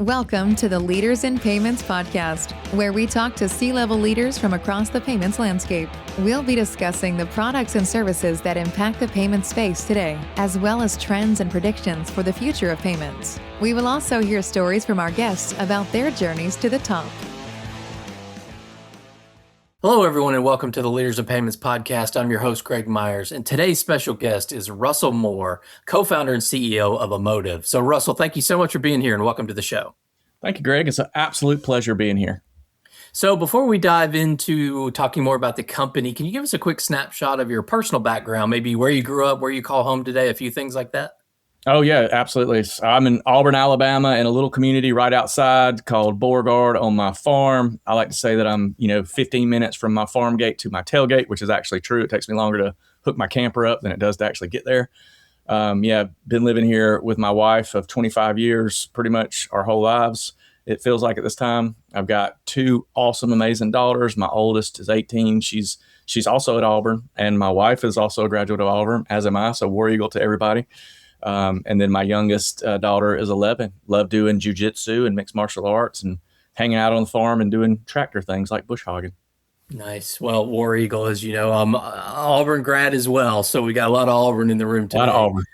Welcome to the Leaders in Payments podcast, where we talk to C-level leaders from across the payments landscape. We'll be discussing the products and services that impact the payment space today, as well as trends and predictions for the future of payments. We will also hear stories from our guests about their journeys to the top. Hello, everyone, and welcome to the Leaders in Payments podcast. I'm your host, Greg Myers, and today's special guest is Russell Moore, co-founder and CEO of Amotivv. So, Russell, thank you so much for being here, and welcome to the show. Thank you, Greg. It's an absolute pleasure being here. So, before we dive into talking more about the company, can you give us a quick snapshot of your personal background, maybe where you grew up, where you call home today, a few things like that? Oh, yeah, absolutely. I'm in Auburn, Alabama, in a little community right outside called Beauregard on my farm. I like to say that I'm, 15 minutes from my farm gate to my tailgate, which is actually true. It takes me longer to hook my camper up than it does to actually get there. Been living here with my wife of 25 years, pretty much our whole lives. It feels like at this time. I've got two awesome, amazing daughters. My oldest is 18. She's also at Auburn, and my wife is also a graduate of Auburn, as am I. So War Eagle to everybody. And then my youngest daughter is 11. Love doing jujitsu and mixed martial arts and hanging out on the farm and doing tractor things like bush hogging. Nice. Well, War Eagle, as you know, I'm Auburn grad as well. So we got a lot of Auburn in the room today. A lot of Auburn.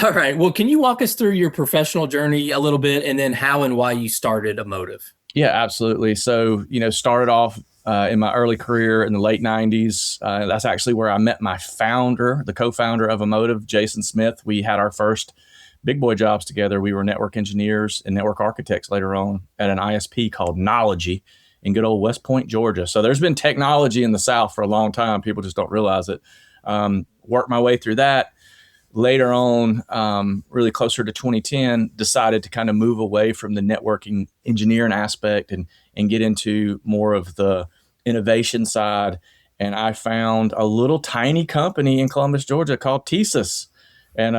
All right. Well, can you walk us through your professional journey a little bit and then how and why you started Amotivv? Yeah, absolutely. So, started off in my early career in the late 90s. That's actually where I met my founder, the co-founder of Amotivv, Jason Smith. We had our first big boy jobs together. We were network engineers and network architects later on at an ISP called Knology in good old West Point, Georgia. So there's been technology in the South for a long time. People just don't realize it. Worked my way through that. Later on, really closer to 2010, decided to kind of move away from the networking engineering aspect and get into more of the innovation side. And I found a little tiny company in Columbus, Georgia called TSYS. And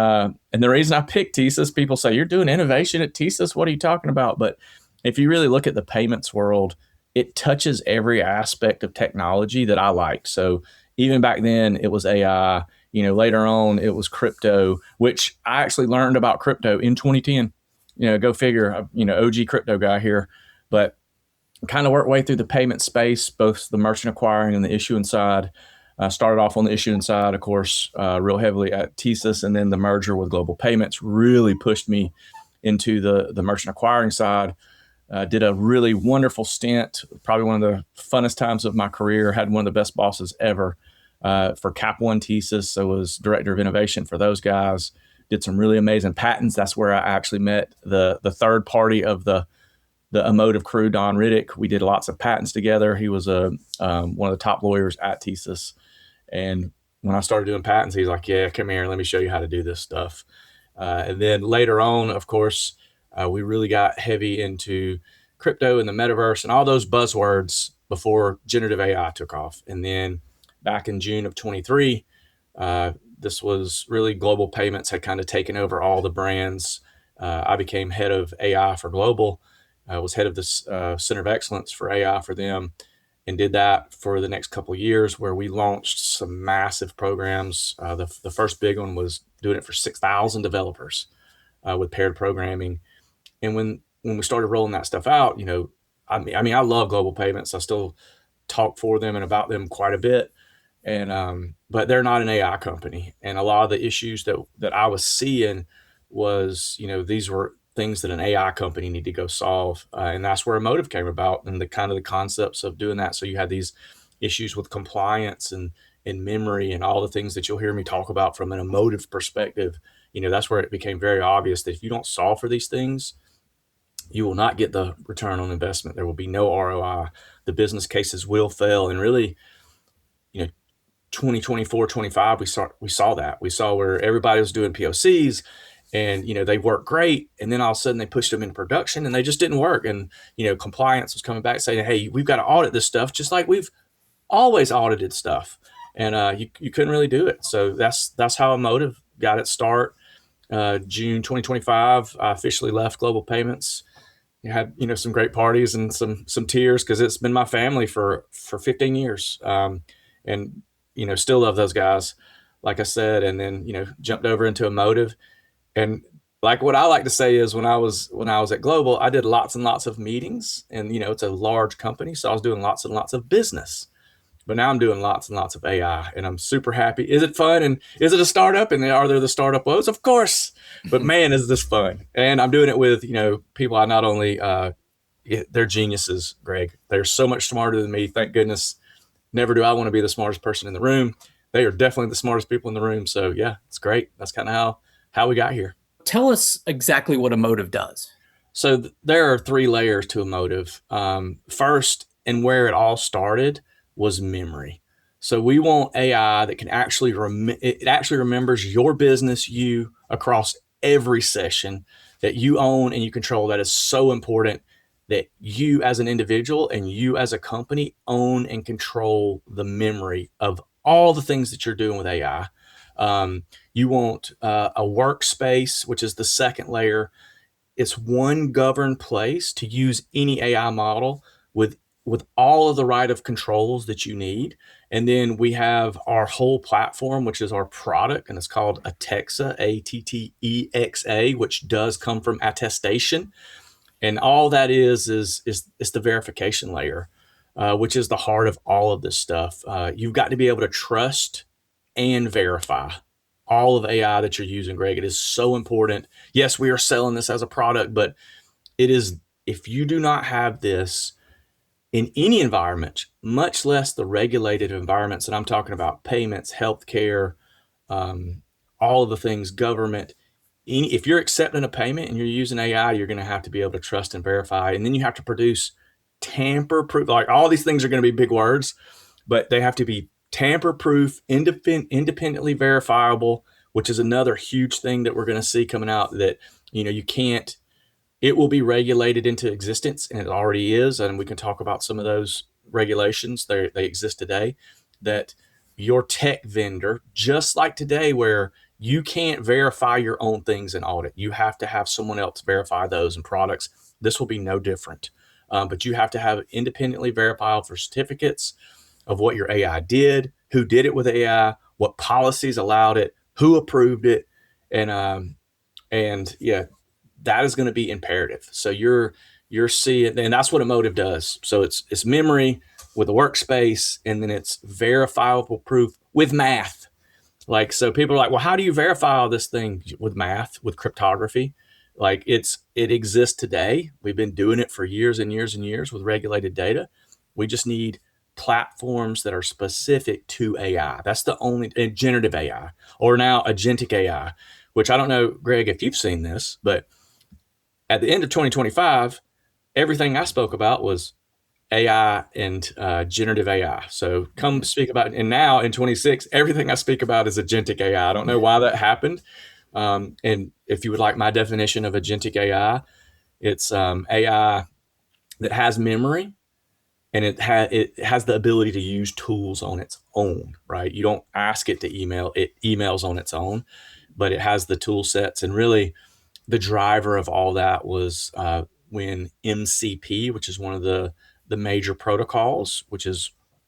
the reason I picked TSYS, people say, you're doing innovation at TSYS? What are you talking about? But if you really look at the payments world, it touches every aspect of technology that I like. So even back then, it was AI. Later on, it was crypto, which I actually learned about crypto in 2010. Go figure, OG crypto guy here, but kind of worked way through the payment space, both the merchant acquiring and the issuing side. Started off on the issuing side, of course, real heavily at TSYS, and then the merger with Global Payments really pushed me into the merchant acquiring side. Did a really wonderful stint, probably one of the funnest times of my career, had one of the best bosses ever. For Cap One TSYS, I was director of innovation for those guys. Did some really amazing patents. That's where I actually met the third party of the Amotivv crew, Don Riddick. We did lots of patents together. He was one of the top lawyers at TSYS. And when I started doing patents, he's like, "Yeah, come here, let me show you how to do this stuff." And then later on, of course, we really got heavy into crypto and the metaverse and all those buzzwords before generative AI took off. And then back in June of 23, this was really Global Payments had kind of taken over all the brands. I became head of AI for Global. I was head of this Center of Excellence for AI for them, and did that for the next couple of years, where we launched some massive programs. The first big one was doing it for 6,000 developers with paired programming. And when we started rolling that stuff out, I love Global Payments. I still talk for them and about them quite a bit. And but they're not an AI company. And a lot of the issues that I was seeing was, these were things that an AI company need to go solve. And that's where Amotivv came about, and the kind of the concepts of doing that. So you had these issues with compliance and memory and all the things that you'll hear me talk about from an Amotivv perspective. That's where it became very obvious that if you don't solve for these things, you will not get the return on investment. There will be no ROI. The business cases will fail. And really, 2024, 25, we saw that. We saw where everybody was doing POCs and, they worked great. And then all of a sudden they pushed them into production and they just didn't work. And, compliance was coming back saying, hey, we've got to audit this stuff just like we've always audited stuff. And you couldn't really do it. So that's how Amotivv got its start. June 2025, I officially left Global Payments. I had, some great parties and some tears because it's been my family for 15 years. And still love those guys, like I said, and then, jumped over into Amotivv. And like what I like to say is when I was at Global, I did lots and lots of meetings, and it's a large company, so I was doing lots and lots of business. But now I'm doing lots and lots of AI, and I'm super happy. Is it fun? And is it a startup? And are there the startup woes? Of course. But man, is this fun. And I'm doing it with, people I not only, they're geniuses, Greg. They're so much smarter than me. Thank goodness. Never do I want to be the smartest person in the room. They are definitely the smartest people in the room. So yeah, it's great. That's kind of how we got here. Tell us exactly what Amotivv does. So there are 3 layers to Amotivv. First, and where it all started, was memory. So we want AI that can actually it actually remembers your business, you, across every session that you own and you control. That is so important, that you as an individual and you as a company own and control the memory of all the things that you're doing with AI. You want a workspace, which is the second layer. It's one governed place to use any AI model with all of the right of controls that you need. And then we have our whole platform, which is our product, and it's called Atexa, Attexa, which does come from attestation. And all that is the verification layer, which is the heart of all of this stuff. You've got to be able to trust and verify all of AI that you're using, Greg. It is so important. Yes, we are selling this as a product, but it is, if you do not have this in any environment, much less the regulated environments that I'm talking about, payments, healthcare, all of the things, government, if you're accepting a payment and you're using AI, you're going to have to be able to trust and verify. And then you have to produce tamper-proof. Like, all these things are going to be big words, but they have to be tamper-proof, independently verifiable, which is another huge thing that we're going to see coming out, that, you can't, it will be regulated into existence, and it already is. And we can talk about some of those regulations. They exist today, that your tech vendor, just like today, where you can't verify your own things in audit, you have to have someone else verify those in products. This will be no different. But you have to have independently verifiable for certificates of what your AI did, who did it with AI, what policies allowed it, who approved it, and yeah, that is going to be imperative. So you're seeing, and that's what Amotivv does. So it's memory with a workspace, and then it's verifiable proof with math. Like, so people are like, well, how do you verify all this thing? With math, with cryptography? Like, it exists today. We've been doing it for years and years and years with regulated data. We just need platforms that are specific to AI. That's the only, generative AI, or now agentic AI, which I don't know, Greg, if you've seen this, but at the end of 2025, everything I spoke about was AI and generative AI. So come speak about, and now in 26, everything I speak about is agentic AI. I don't know why that happened. And if you would like my definition of agentic AI, it's AI that has memory, and it has the ability to use tools on its own, right? You don't ask it to email, it emails on its own, but it has the tool sets. And really, the driver of all that was when MCP, which is one of the major protocols,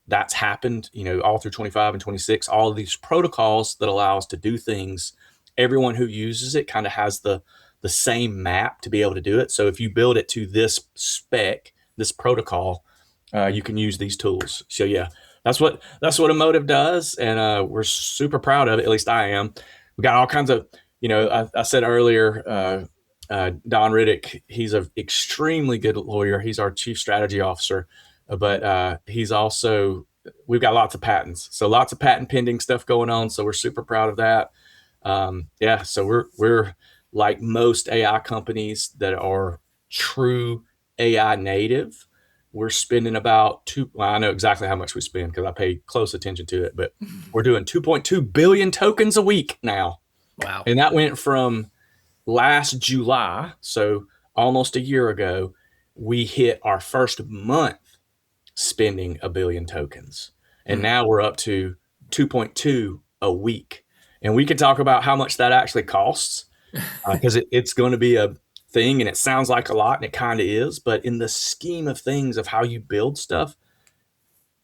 that's happened, all through 25 and 26, all of these protocols that allow us to do things. Everyone who uses it kind of has the same map to be able to do it. So if you build it to this spec, this protocol, you can use these tools. So yeah, that's what Amotivv does, and we're super proud of it. At least I am. We got all kinds of, I said earlier, Don Riddick, he's an extremely good lawyer. He's our chief strategy officer, but he's also, we've got lots of patents. So lots of patent pending stuff going on. So we're super proud of that. Yeah, so we're like most AI companies that are true AI native. We're spending about I know exactly how much we spend because I pay close attention to it, but we're doing 2.2 billion tokens a week now. Wow. And that went from last July, so almost a year ago, we hit our first month spending 1 billion tokens. And now we're up to 2.2 a week. And we could talk about how much that actually costs, because it's going to be a thing, and it sounds like a lot, and it kind of is. But in the scheme of things of how you build stuff,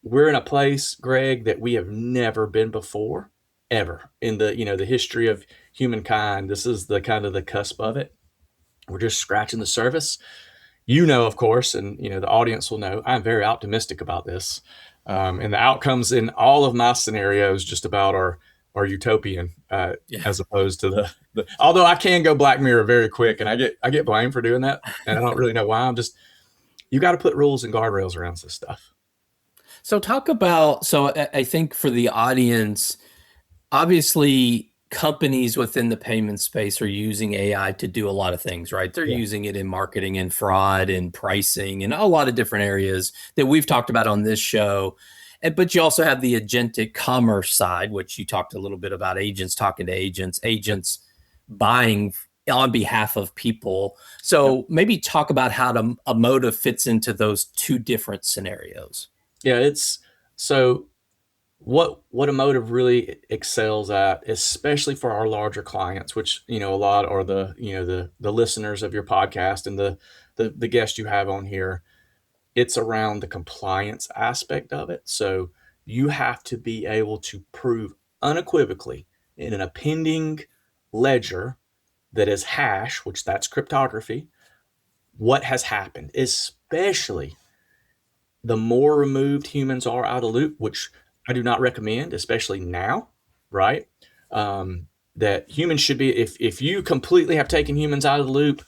we're in a place, Greg, that we have never been before, ever in the history of humankind. This is the kind of the cusp of it. We're just scratching the surface. You know, of course, and the audience will know, I'm very optimistic about this. And the outcomes in all of my scenarios just about are utopian, as opposed to the. Although I can go Black Mirror very quick, and I get blamed for doing that, and I don't really know why. You got to put rules and guardrails around this stuff. So talk about, I think for the audience, obviously companies within the payment space are using AI to do a lot of things, right? They're using it in marketing and fraud and pricing and a lot of different areas that we've talked about on this show. But you also have the agentic commerce side, which you talked a little bit about, agents talking to agents buying on behalf of people. So maybe talk about how Amotivv fits into those two different scenarios. Yeah, it's so what Amotivv really excels at, especially for our larger clients, which a lot are the listeners of your podcast and the guests you have on here. It's around the compliance aspect of it. So you have to be able to prove unequivocally in an appending ledger that is hash, which that's cryptography, what has happened, especially the more removed humans are out of the loop, which I do not recommend, especially now, right? That humans should be, if you completely have taken humans out of the loop,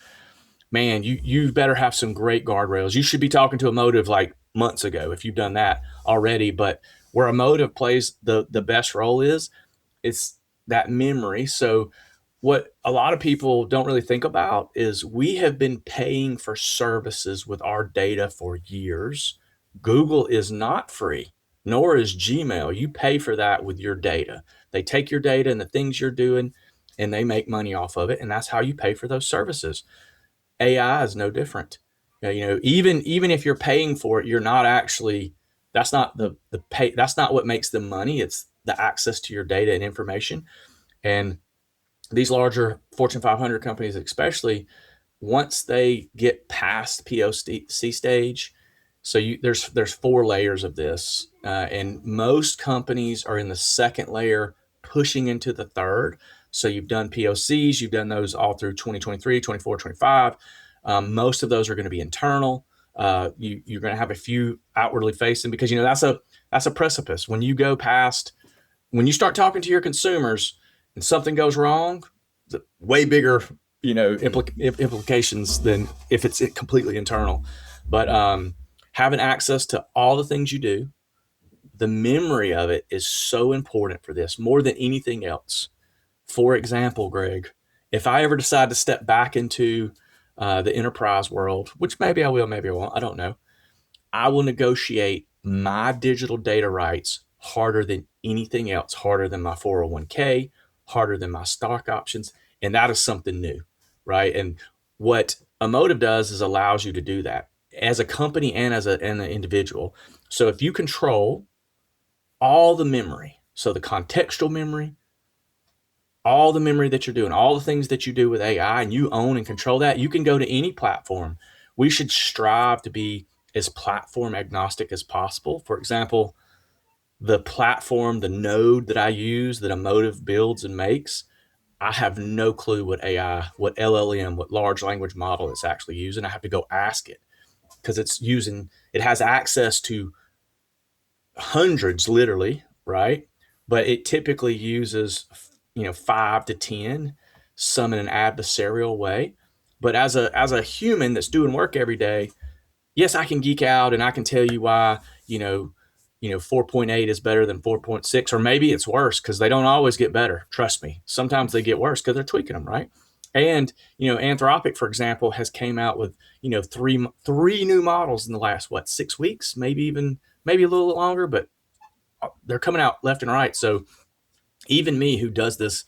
man, you better have some great guardrails. You should be talking to Amotivv like months ago if you've done that already. But where Amotivv plays the best role is it's that memory. So what a lot of people don't really think about is we have been paying for services with our data for years. Google is not free, nor is Gmail. You pay for that with your data. They take your data and the things you're doing, and they make money off of it. And that's how you pay for those services. AI is no different. Even if you're paying for it, you're not actually, that's not the pay, that's not what makes them money. It's the access to your data and information. And these larger Fortune 500 companies, especially, once they get past POC stage, so there's 4 layers of this, and most companies are in the second layer, pushing into the third. So you've done POCs, you've done those all through 2023, 24, 25. Most of those are going to be internal. You're going to have a few outwardly facing, because that's a precipice. When you start talking to your consumers and something goes wrong, way bigger implications than if it's completely internal. But having access to all the things you do, the memory of it is so important for this more than anything else. For example, Greg, if I ever decide to step back into the enterprise world, which maybe I will, maybe I won't, I don't know, I will negotiate my digital data rights harder than anything else, harder than my 401k, harder than my stock options. And that is something new, right? And what Amotivv does is allows you to do that as a company and as an individual. So if you control all the memory, so the contextual memory, all the memory that you're doing, all the things that you do with AI, and you own and control that, you can go to any platform. We should strive to be as platform agnostic as possible. For example, the platform, the node that I use, that Amotivv builds and makes, I have no clue what AI, what LLM, what large language model it's actually using. I have to go ask it, because it has access to hundreds, literally, right? But it typically uses 5 to 10, some in an adversarial way. But as a human that's doing work every day, yes, I can geek out and I can tell you why 4.8 is better than 4.6, or maybe it's worse, because they don't always get better. Trust me, sometimes they get worse because they're tweaking them, right? And Anthropic, for example, has came out with three new models in the last 6 weeks, maybe a little longer, but they're coming out left and right. So even me, who does this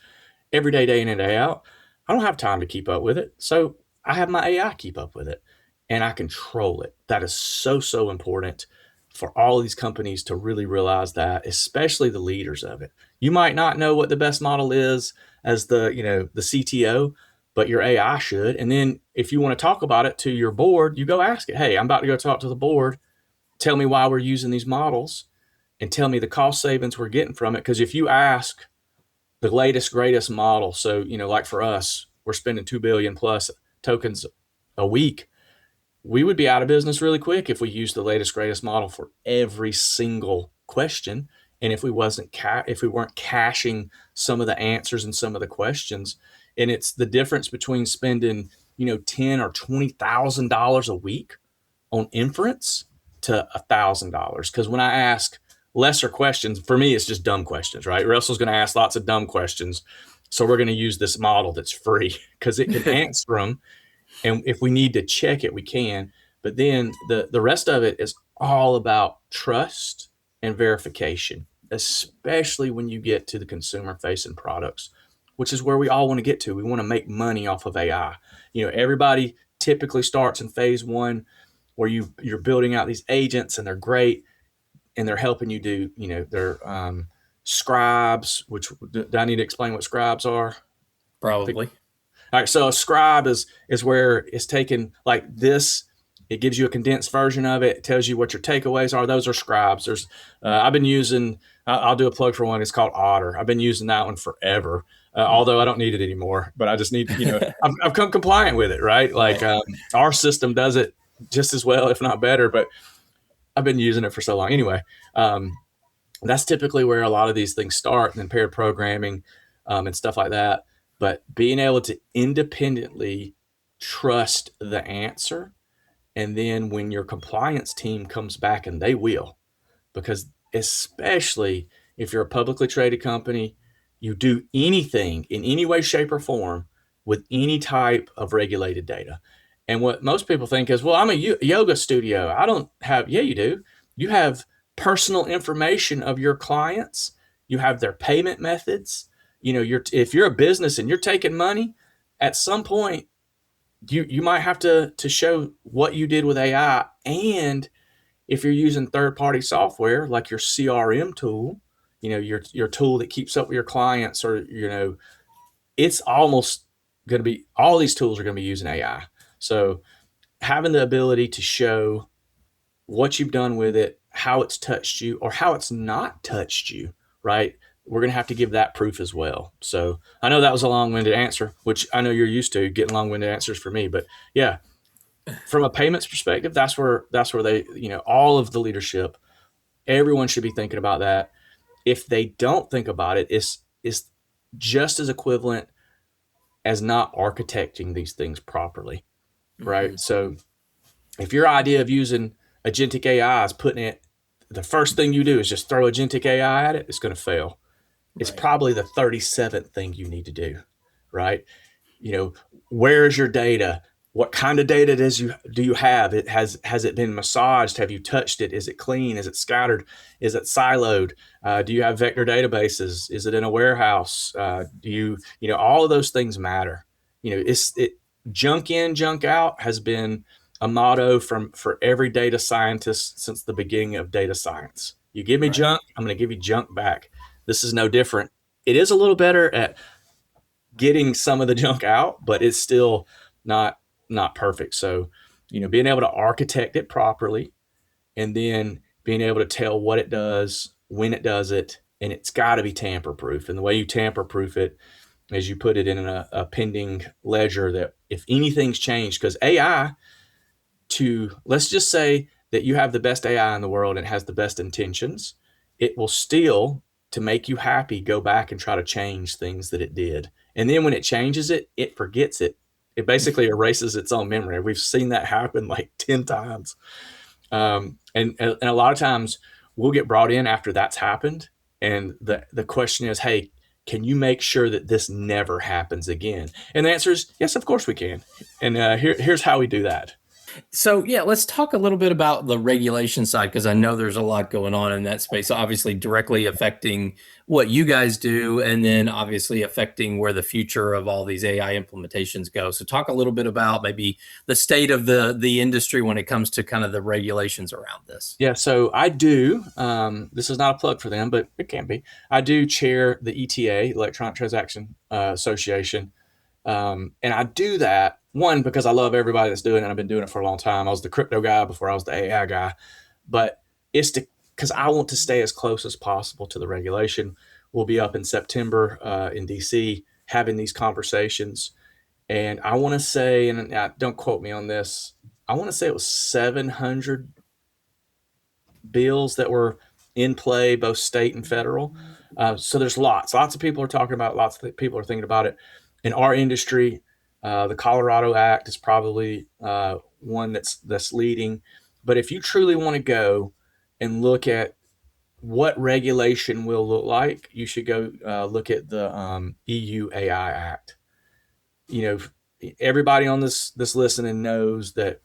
every day in and day out, I don't have time to keep up with it. So I have my AI keep up with it, and I control it. That is so important for all of these companies to really realize that, especially the leaders of it. You might not know what the best model is as the CTO, but your AI should. And then if you want to talk about it to your board, you go ask it, hey, I'm about to go talk to the board. Tell me why we're using these models and tell me the cost savings we're getting from it. Because if you ask the latest, greatest model. So, like for us, we're spending 2 billion plus tokens a week. We would be out of business really quick if we used the latest, greatest model for every single question. And if we weren't caching some of the answers and some of the questions. And it's the difference between spending, $10,000 or $20,000 a week on inference to $1,000. Because when I ask lesser questions, for me, it's just dumb questions, right? Russell's going to ask lots of dumb questions. So we're going to use this model that's free because it can answer them. And if we need to check it, we can. But then the rest of it is all about trust and verification, especially when you get to the consumer facing products, which is where we all want to get to. We want to make money off of AI. Everybody typically starts in phase one where you're building out these agents and they're great and they're helping you do, they're scribes, which do I need to explain what scribes are? Probably. All right, so a scribe is where it's taken like this. It gives you a condensed version of it. It tells you what your takeaways are. Those are scribes. There's I've been using. I'll do a plug for one. It's called Otter. I've been using that one forever. Although I don't need it anymore, but I just need. I've come compliant with it, right? Like our system does it just as well, if not better. But I've been using it for so long. Anyway, that's typically where a lot of these things start, and then paired programming and stuff like that. But being able to independently trust the answer. And then when your compliance team comes back, and they will, because especially if you're a publicly traded company, you do anything in any way, shape, or form with any type of regulated data. And what most people think is, well, I'm a yoga studio. I don't have, yeah, you do. You have personal information of your clients. You have their payment methods. If you're a business and you're taking money, at some point, you might have to show what you did with AI. And if you're using third-party software like your CRM tool, your tool that keeps up with your clients, or it's almost going to be, all these tools are going to be using AI. So having the ability to show what you've done with it, how it's touched you or how it's not touched you, right? We're going to have to give that proof as well. So I know that was a long-winded answer, which I know you're used to getting long-winded answers for me, but yeah, from a payments perspective, that's where they, all of the leadership, everyone should be thinking about that. If they don't think about it, it's just as equivalent as not architecting these things properly, right? Mm-hmm. So if your idea of using agentic AI is putting it, the first thing you do is just throw agentic AI at it, it's going to fail. It's probably the 37th thing you need to do, right? Where is your data? What kind of data do you have? Has it been massaged? Have you touched it? Is it clean? Is it scattered? Is it siloed? Do you have vector databases? Is it in a warehouse? All of those things matter. Junk in, junk out has been a motto for every data scientist since the beginning of data science. You give me junk, I'm going to give you junk back. This is no different. It is a little better at getting some of the junk out, but it's still not perfect. So, being able to architect it properly, and then being able to tell what it does, when it does it, and it's got to be tamper-proof. And the way you tamper-proof it is you put it in a pending ledger that if anything's changed, because AI, let's just say that you have the best AI in the world and it has the best intentions, it will still, to make you happy, go back and try to change things that it did. And then when it changes it, it forgets it. It basically erases its own memory. We've seen that happen like 10 times. And a lot of times we'll get brought in after that's happened. And the question is, hey, can you make sure that this never happens again? And the answer is, yes, of course we can. And here's how we do that. So, yeah, let's talk a little bit about the regulation side, because I know there's a lot going on in that space, obviously directly affecting what you guys do, and then obviously affecting where the future of all these AI implementations go. So talk a little bit about maybe the state of the industry when it comes to kind of the regulations around this. Yeah, so I do, this is not a plug for them, but it can be. I do chair the ETA, Electronic Transaction Association. And I do that, one, because I love everybody that's doing it. I've been doing it for a long time. I was the crypto guy before I was the AI guy, but it's because I want to stay as close as possible to the regulation. We'll be up in September in DC having these conversations. And I want to say, and don't quote me on this, I want to say it was 700 bills that were in play, both state and federal. So there's lots of people are talking about it, lots of people are thinking about it. In our industry, the Colorado Act is probably one that's leading. But if you truly want to go and look at what regulation will look like, you should go look at the EU AI Act. You know, everybody on this listening knows that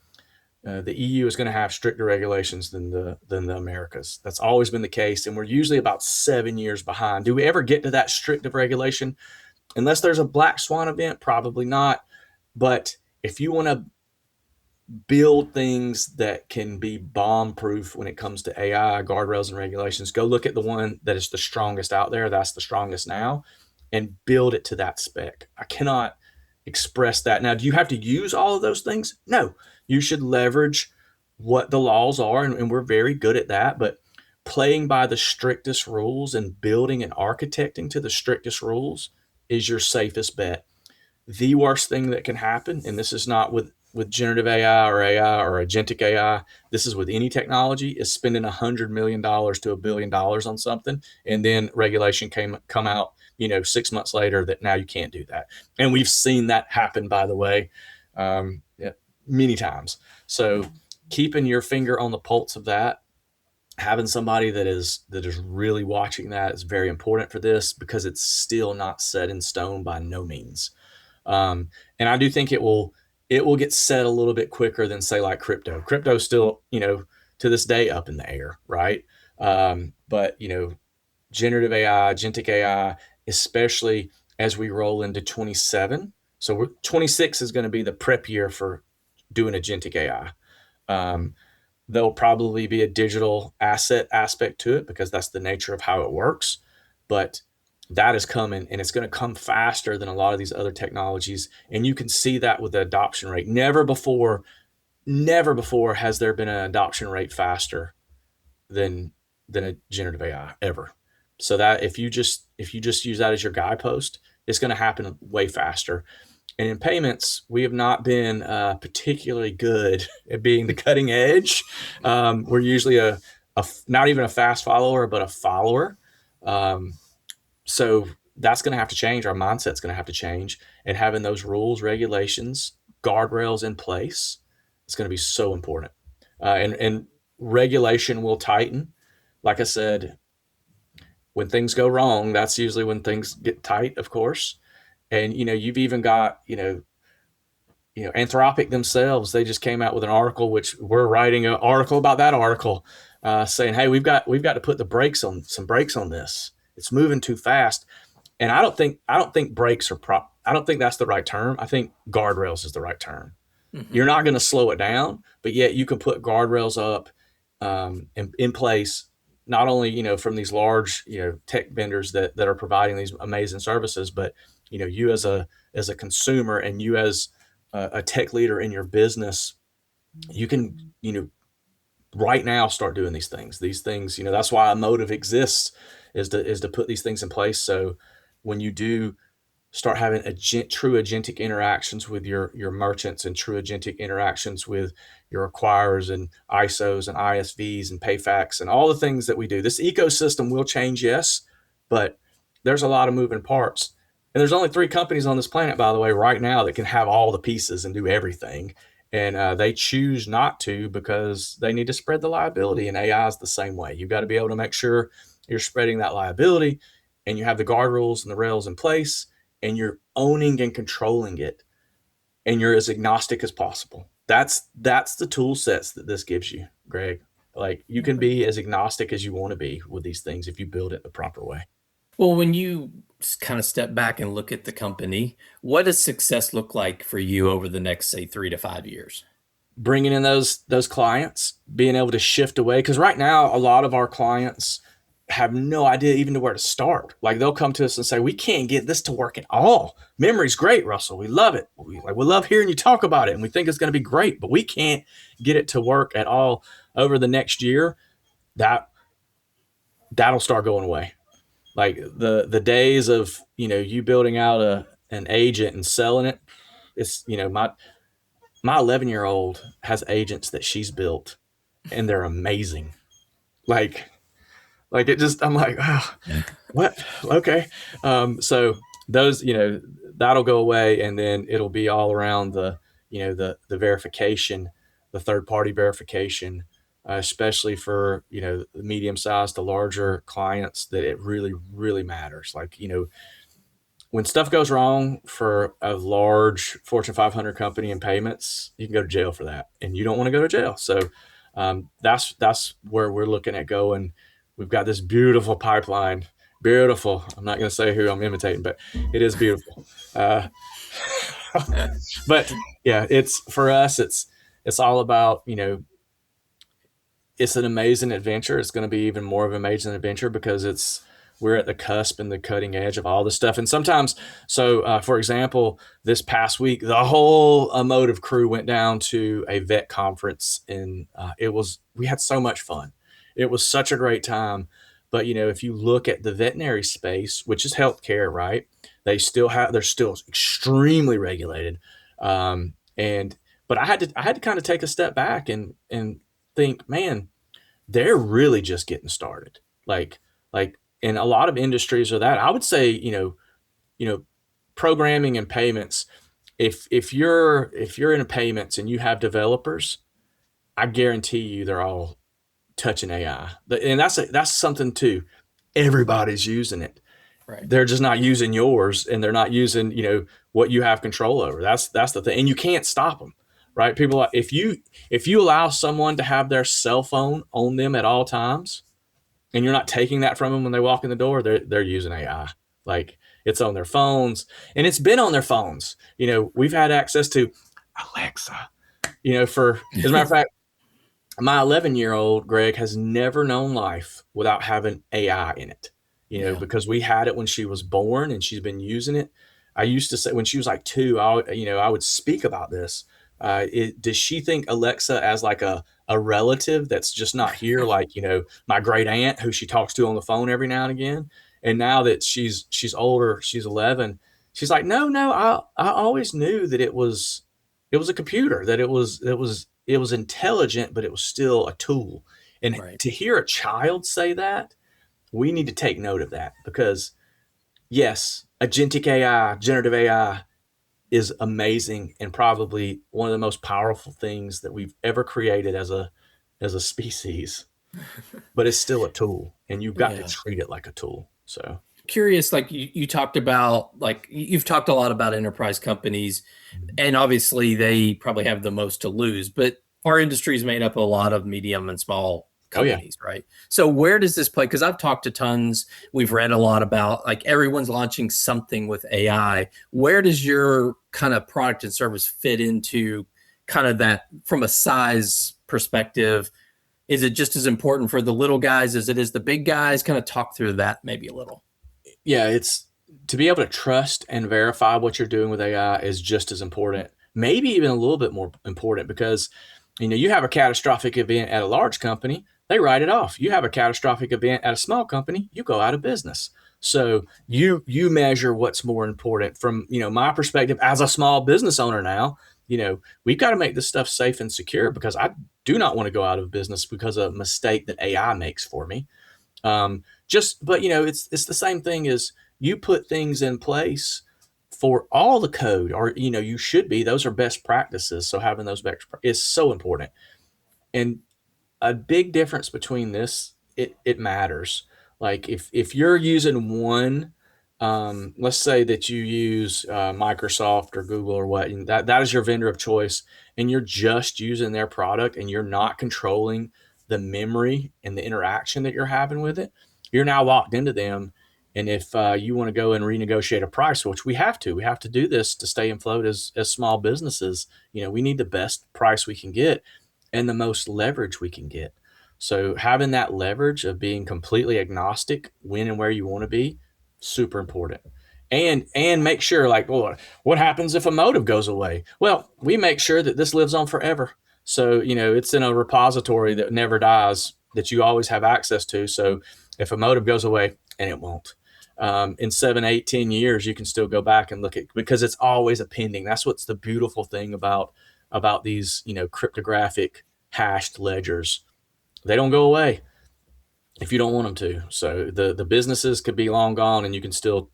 the EU is going to have stricter regulations than the Americas. That's always been the case, and we're usually about 7 years behind. Do we ever get to that strict of regulation? Unless there's a black swan event, probably not. But if you want to build things that can be bomb proof when it comes to AI, guardrails, and regulations, go look at the one that is the strongest out there. That's the strongest now, and build it to that spec. I cannot express that. Now, do you have to use all of those things? No, you should leverage what the laws are, and we're very good at that. But playing by the strictest rules and building and architecting to the strictest rules is your safest bet. The worst thing that can happen, and this is not with generative AI or agentic AI, this is with any technology, is spending $100 million to $1 billion on something, and then regulation come out 6 months later that now you can't do that. And we've seen that happen, by the way, many times. So keeping your finger on the pulse of that, having somebody that is really watching that is very important for this, because it's still not set in stone by no means. And I do think it will get set a little bit quicker than, say, like crypto. Crypto is still, to this day up in the air, right? But generative AI, agentic AI, especially as we roll into 27. So 26 is going to be the prep year for doing agentic AI. There'll probably be a digital asset aspect to it, because that's the nature of how it works. But that is coming, and it's going to come faster than a lot of these other technologies. And you can see that with the adoption rate. Never before has there been an adoption rate faster than a generative AI ever. So that if you just use that as your guidepost, it's going to happen way faster. And in payments, we have not been particularly good at being the cutting edge. We're usually a not even a fast follower, but a follower. So that's going to have to change. Our mindset's going to have to change, and having those rules, regulations, guardrails in place is going to be so important. And regulation will tighten. Like I said, when things go wrong, that's usually when things get tight, of course. And, you've even got, Anthropic themselves, they just came out with an article, which we're writing an article about that article, saying, hey, we've got to put the brakes on this. It's moving too fast. And I don't think brakes are I don't think that's the right term. I think guardrails is the right term. Mm-hmm. You're not going to slow it down, but yet you can put guardrails up in place, not only, from these large, tech vendors that are providing these amazing services, but, you as a consumer, and you as a tech leader in your business, you can, right now start doing these things. That's why Amotivv exists, is to put these things in place. So when you do start having true agentic interactions with your merchants, and true agentic interactions with your acquirers and ISOs and ISVs and PayFacs and all the things that we do, this ecosystem will change, yes, but there's a lot of moving parts. And there's only 3 companies on this planet, by the way, right now that can have all the pieces and do everything. And they choose not to, because they need to spread the liability. And AI is the same way. You've got to be able to make sure you're spreading that liability, and you have the guardrails and the rails in place, and you're owning and controlling it, and you're as agnostic as possible. That's the tool sets that this gives you, Greg. Like, you can be as agnostic as you want to be with these things if you build it the proper way. Well, when you kind of step back and look at the company, what does success look like for you over the next, say, 3 to 5 years? Bringing in those clients, being able to shift away. Because right now, a lot of our clients have no idea even to where to start. Like, they'll come to us and say, we can't get this to work at all. Memory's great, Russell. We love it. We love hearing you talk about it, and we think it's going to be great, but we can't get it to work at all. Over the next year, that'll start going away. Like the days of, you building out an agent and selling it. It's, my 11-year-old has agents that she's built, and they're amazing. Like it just, I'm like, oh, what? Okay. So those, that'll go away, and then it'll be all around the verification, the third party verification, especially for, the medium sized to larger clients, that it really, really matters. Like, when stuff goes wrong for a large Fortune 500 company in payments, you can go to jail for that, and you don't want to go to jail. So that's where we're looking at going. We've got this beautiful pipeline. Beautiful. I'm not going to say who I'm imitating, but it is beautiful. But yeah, it's for us. It's all about, it's an amazing adventure. It's going to be even more of an amazing adventure because we're at the cusp and the cutting edge of all this stuff. And sometimes, for example, this past week, the whole Amotivv crew went down to a vet conference, and we had so much fun. It was such a great time. But, if you look at the veterinary space, which is healthcare, right? They're still extremely regulated. But I had to kind of take a step back and think, man, they're really just getting started. Like, in a lot of industries are that. I would say, programming and payments. If you're in payments and you have developers, I guarantee you they're all touching AI. And that's something too. Everybody's using it. Right. They're just not using yours, and they're not using, what you have control over. That's the thing. And you can't stop them. Right? People, if you allow someone to have their cell phone on them at all times, and you're not taking that from them when they walk in the door, they're using AI. Like, it's on their phones, and it's been on their phones. We've had access to Alexa. As a matter of fact, my 11-year-old Greg has never known life without having AI in it. Because we had it when she was born, and she's been using it. I used to say when she was like 2, I would speak about this. Does she think Alexa as like a relative that's just not here, like, my great aunt who she talks to on the phone every now and again? And now that she's older, she's 11, she's like, no, I always knew that it was a computer, that it was intelligent, but it was still a tool. And Right. To hear a child say that, we need to take note of that, because yes, agentic AI, generative AI, is amazing and probably one of the most powerful things that we've ever created as a species. But it's still a tool, and you've got to treat it like a tool. So curious, like you talked about, like you've talked a lot about enterprise companies, and obviously they probably have the most to lose, but our industry is made up of a lot of medium and small companies, right? So where does this play? Because I've talked to tons, we've read a lot about, like, everyone's launching something with AI. Where does your kind of product and service fit into kind of that from a size perspective? Is it just as important for the little guys as it is the big guys? Kind of talk through that maybe a little. Yeah, it's to be able to trust and verify what you're doing with AI is just as important, maybe even a little bit more important, because you have a catastrophic event at a large company, they write it off. You have a catastrophic event at a small company, you go out of business. So you measure what's more important. From my perspective as a small business owner now, we've got to make this stuff safe and secure, because I do not want to go out of business because of a mistake that AI makes for me. But it's the same thing as you put things in place for all the code, or you should be. Those are best practices. So having those is so important. And a big difference between this, it matters. Like if you're using one, let's say that you use Microsoft or Google or what, and that is your vendor of choice, and you're just using their product, and you're not controlling the memory and the interaction that you're having with it, you're now locked into them. And if you want to go and renegotiate a price, which we have to do this to stay afloat as small businesses, we need the best price we can get and the most leverage we can get. So having that leverage of being completely agnostic when and where you want to be, super important. And make sure, like, well, what happens if Amotivv goes away? Well, we make sure that this lives on forever. So, it's in a repository that never dies, that you always have access to. So if Amotivv goes away, and it won't, in 7, 8, 10 years, you can still go back and look at, because it's always appending. That's what's the beautiful thing about these, cryptographic hashed ledgers. They don't go away if you don't want them to. So the businesses could be long gone, and you can still,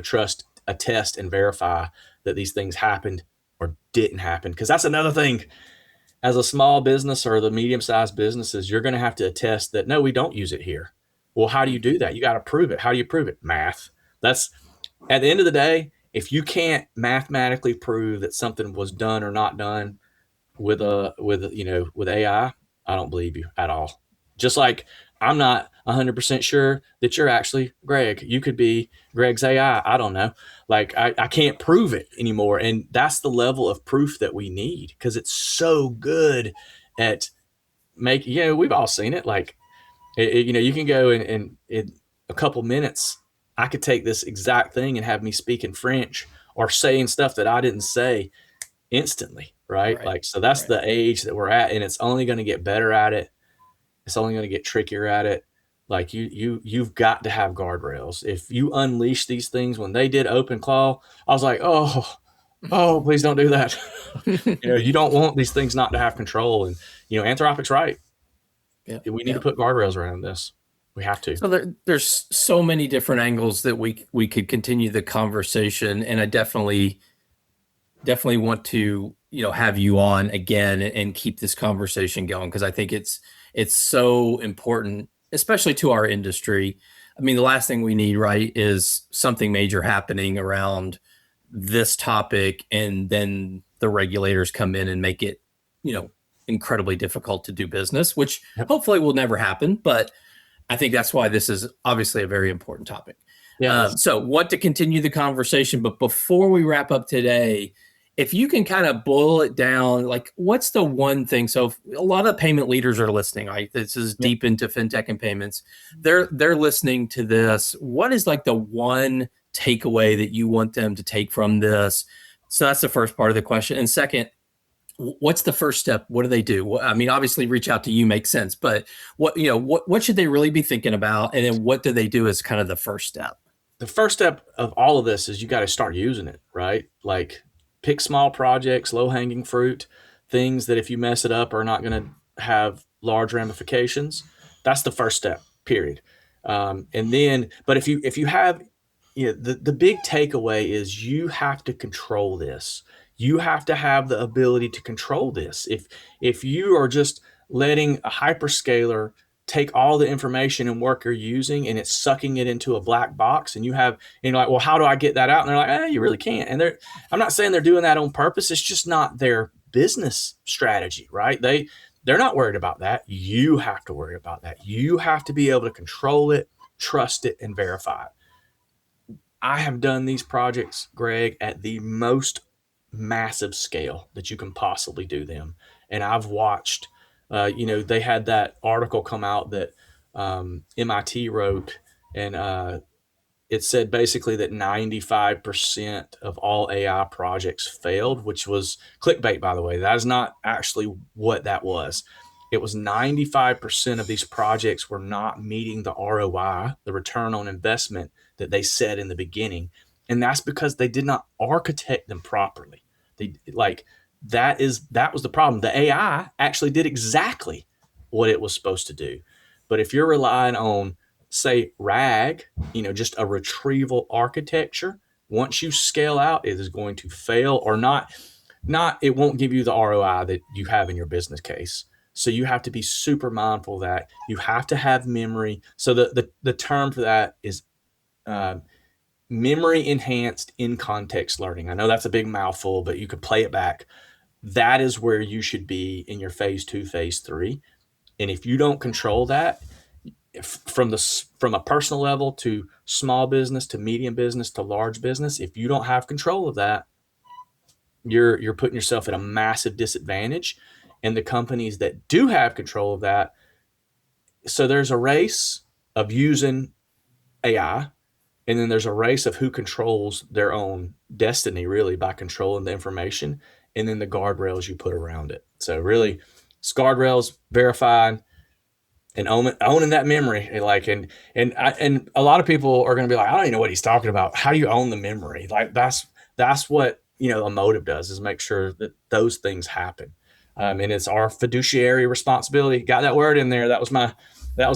trust, attest, and verify that these things happened or didn't happen. Because that's another thing. As a small business or the medium-sized businesses, you're going to have to attest that, no, we don't use it here. Well, how do you do that? You got to prove it. How do you prove it? Math. That's, at the end of the day, if you can't mathematically prove that something was done or not done with AI, I don't believe you at all. Just like I'm not 100% sure that you're actually Greg. You could be Greg's AI. I don't know. Like I can't prove it anymore. And that's the level of proof that we need, because it's so good at making, we've all seen it. Like, you can go and in a couple minutes, I could take this exact thing and have me speaking French or saying stuff that I didn't say instantly. Right. Like, so that's the age that we're at, and it's only going to get better at it. It's only going to get trickier at it. Like you've got to have guardrails. If you unleash these things, when they did OpenClaw, I was like, oh, please don't do that. You don't want these things not to have control. And, Anthropic's right. Yeah. We need to put guardrails around this. We have to. So there's so many different angles that we could continue the conversation. And I definitely want to, have you on again and keep this conversation going, because I think it's so important, especially to our industry. I mean, the last thing we need, right, is something major happening around this topic, and then the regulators come in and make it, incredibly difficult to do business, which hopefully will never happen. But I think that's why this is obviously a very important topic. Yeah. So what to continue the conversation, but before we wrap up today, if you can kind of boil it down, like what's the one thing? So a lot of payment leaders are listening, right? This is deep into fintech and payments. They're listening to this. What is like the one takeaway that you want them to take from this? So that's the first part of the question. And second, what's the first step? What do they do? I mean, obviously reach out to you makes sense, but what should they really be thinking about? And then what do they do as kind of the first step? The first step of all of this is you got to start using it, right? Like, pick small projects, low-hanging fruit, things that if you mess it up are not going to have large ramifications. That's the first step, period. And then, but if you have, the big takeaway is you have to control this. You have to have the ability to control this. If you are just letting a hyperscaler take all the information and work you're using, and it's sucking it into a black box, and you're like, well, how do I get that out? And they're like, you really can't. And I'm not saying they're doing that on purpose. It's just not their business strategy, right? They're not worried about that. You have to worry about that. You have to be able to control it, trust it, and verify it. I have done these projects, Greg, at the most massive scale that you can possibly do them. And I've watched, they had that article come out that MIT wrote, and it said basically that 95% of all AI projects failed, which was clickbait, by the way. That is not actually what that was. It was 95% of these projects were not meeting the ROI, the return on investment that they said in the beginning. And that's because they did not architect them properly. That was the problem. The AI actually did exactly what it was supposed to do. But if you're relying on, say, RAG, just a retrieval architecture, once you scale out, it is going to fail, or not, it won't give you the ROI that you have in your business case. So you have to be super mindful that you have to have memory. So the term for that is memory enhanced in context learning. I know that's a big mouthful, but you could play it back. That is where you should be in your phase 2, phase 3. And if you don't control that, from a personal level to small business to medium business to large business, if you don't have control of that, you're putting yourself at a massive disadvantage. And the companies that do have control of that, so there's a race of using AI, and then there's a race of who controls their own destiny, really, by controlling the information, and then the guardrails you put around it. So really, it's guardrails, verifying, and owning that memory. Like, and a lot of people are going to be like, I don't even know what he's talking about. How do you own the memory? Like that's what, Amotivv does, is make sure that those things happen. And it's our fiduciary responsibility. Got that word in there. That was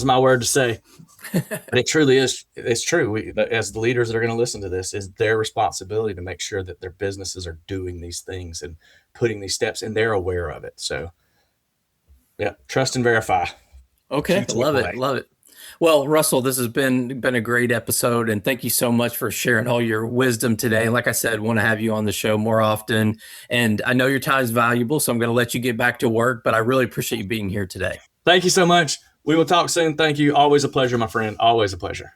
my word to say. But it truly is. It's true. As the leaders that are going to listen to this, is their responsibility to make sure that their businesses are doing these things and putting these steps, and they're aware of it. So, yeah, trust and verify. Okay, love it. Well, Russell, this has been a great episode, and thank you so much for sharing all your wisdom today. Like I said, want to have you on the show more often, and I know your time is valuable, so I'm going to let you get back to work, but I really appreciate you being here today. Thank you so much. We will talk soon. Thank you. Always a pleasure, my friend. Always a pleasure.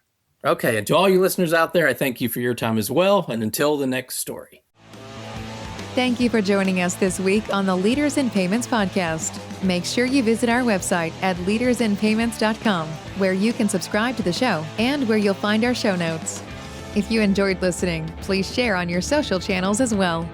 Okay, and to all you listeners out there, I thank you for your time as well, and until the next story. Thank you for joining us this week on the Leaders in Payments podcast. Make sure you visit our website at leadersinpayments.com, where you can subscribe to the show and where you'll find our show notes. If you enjoyed listening, please share on your social channels as well.